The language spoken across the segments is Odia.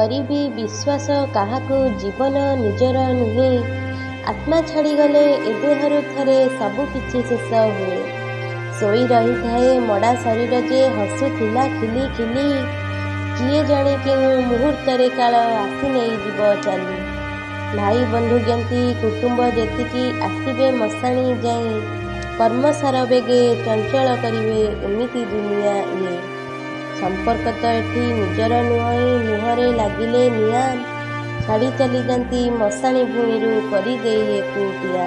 କରିବି ବିଶ୍ୱାସ କାହାକୁ ଜୀବନ ନିଜର ନୁହେଁ। ଆତ୍ମା ଛାଡ଼ିଗଲେ ଏ ଦେହରୁ ଥରେ ସବୁ କିଛି ଶେଷ ହୁଏ। ଶୋଇ ରହିଥାଏ ମଡ଼ା ଶରୀର ଯେ ହସୁଥିଲା ଖିଲି ଖିଲି। କିଏ ଜାଣେ କେଉଁ ମୁହୂର୍ତ୍ତରେ କାଳ ଆସି ନେଇଯିବ ଚାଲି। ଭାଇ ବନ୍ଧୁ ଜ୍ଞାତି କୁଟୁମ୍ବ ଯେତିକି ଆସିବେ ମଶାଣି ଯାଇ। କର୍ମସାର ବେଗେ ଚଞ୍ଚଳ କରିବେ ଏମିତି ଦୁନିଆ ଇଏ। ସମ୍ପର୍କ ତ ଏଠି ନିଜର ନୁହଁ ମୁହଁରେ ଲାଗିଲେ ନିଆଁ। ଛାଡ଼ି ଚାଲିଯାନ୍ତି ମଶାଣି ଭୂଇଁରୁ କରିଦେଇ ଏକୁଟିଆ।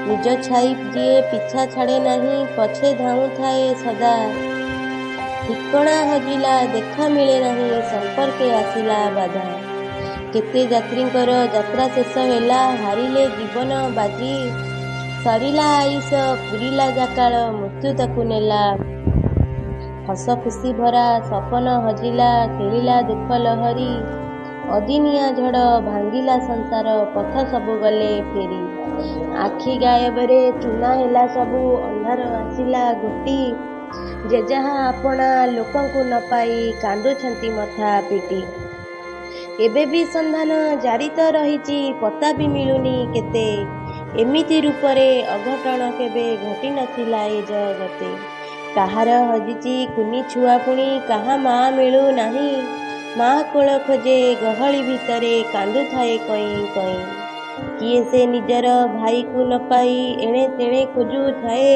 ନିଜ ଛାଇ ଯିଏ ପିଛା ଛାଡ଼େ ନାହିଁ ପଛେ ଧାଉଁଥାଏ ସଦା। ଠିକଣା ହଜିଲା ଦେଖା ମିଳେ ନାହିଁ ସମ୍ପର୍କେ ଆସିଲା ବାଧା। କେତେ ଯାତ୍ରୀଙ୍କର ଯାତ୍ରା ଶେଷ ହେଲା ହାରିଲେ ଜୀବନ ବାଜି। ସରିଲା ଆୟୁଷ ପୁରିଲା ଜାକାଳ ମୃତ୍ୟୁ ତାକୁ ନେଲା। ହସ ଖୁସି ଭରା ସପନ ହଜିଲା ଖେଳିଲା ଦୁଃଖ ଲହରୀ। ଅଦିନିଆ ଝଡ଼ ଭାଙ୍ଗିଲା ସଂସାର ପଥ ସବୁ ଗଲେ ଫେରି। ଆଖି ଗାୟବରେ ଚୂନା ହେଲା ସବୁ ଅନ୍ଧାର ଆସିଲା ଘୋଟି। ଯେ ଯାହା ଆପଣା ଲୋକଙ୍କୁ ନ ପାଇ କାନ୍ଦୁଛନ୍ତି ମଥା ପିଟି। ଏବେ ବି ସନ୍ଧାନ ଜାରି ତ ରହିଛି ପତା ବି ମିଳୁନି କେତେ। ଏମିତି ରୂପରେ ଅଘଟଣ କେବେ ଘଟି ନଥିଲା ଏ ଜଗତେ। କାହାର ହଜିଛି କୁନି ଛୁଆ ପୁଣି କାହା ମା ମିଳୁ ନାହିଁ। ମା କୋଳ ଖୋଜେ ଗହଳି ଭିତରେ କାନ୍ଦୁଥାଏ କଇଁ କଇଁ। କିଏ ସେ ନିଜର ଭାଇକୁ ନ ପାଇ ଏଣେ ତେଣେ ଖୋଜୁଥାଏ।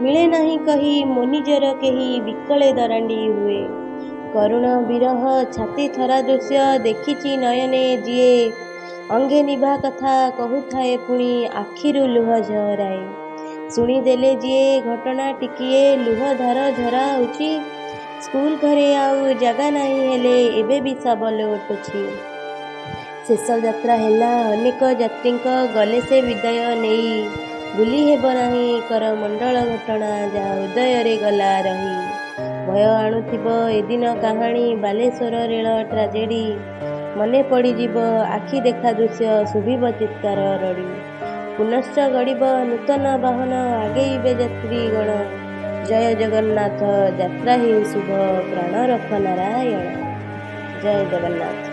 ମିଳେ ନାହିଁ କହି ମୋ ନିଜର କେହି ବିକଳେ ଦରାଣ୍ଡି ହୁଏ। କରୁଣ ବିରହ ଛାତି ଥରା ଦୃଶ୍ୟ ଦେଖିଛି ନୟନେ ଯିଏ। ଅଙ୍ଗେ ନିଭା କଥା କହୁଥାଏ ପୁଣି ଆଖିରୁ ଲୁହ ଝରାଏ। ଶୁଣିଦେଲେ ଯିଏ ଘଟଣା ଟିକିଏ ଲୁହ ଧାର ଝରାଉଛି। ସ୍କୁଲ ଘରେ ଆଉ ଜାଗା ନାହିଁ ହେଲେ ଏବେ ବି ଶବ ଲୋଟୁଛି। ଶେଷ ଯାତ୍ରା ହେଲା ଅନେକ ଯାତ୍ରୀଙ୍କ ଗଲେ ସେ ବିଦାୟ ନେଇ। ଭୁଲି ହେବ ନାହିଁ କରମଣ୍ଡଳ ଘଟଣା ଯାହା ହୃଦୟରେ ଗଲା ରହି। ଭୟ ଆଣୁଥିବ ଏଦିନ କାହାଣୀ ବାଲେଶ୍ୱର ରେଳ ଟ୍ରାଜେଡି। ମନେ ପଡ଼ିଯିବ ଆଖି ଦେଖା ଦୃଶ୍ୟ ଶୁଭିବ ଚିତ୍କାର ରଡ଼ି। ପୁନଶ୍ଚ ଗଡ଼ିବ ନୂତନ ବାହନ ଆଗେଇବେ ଯାତ୍ରୀଗଣ। ଜୟ ଜଗନ୍ନାଥ ଯାତ୍ରା ହେଉ ଶୁଭ ପ୍ରାଣ ରଖ ନାରାୟଣ। ଜୟ ଜଗନ୍ନାଥ।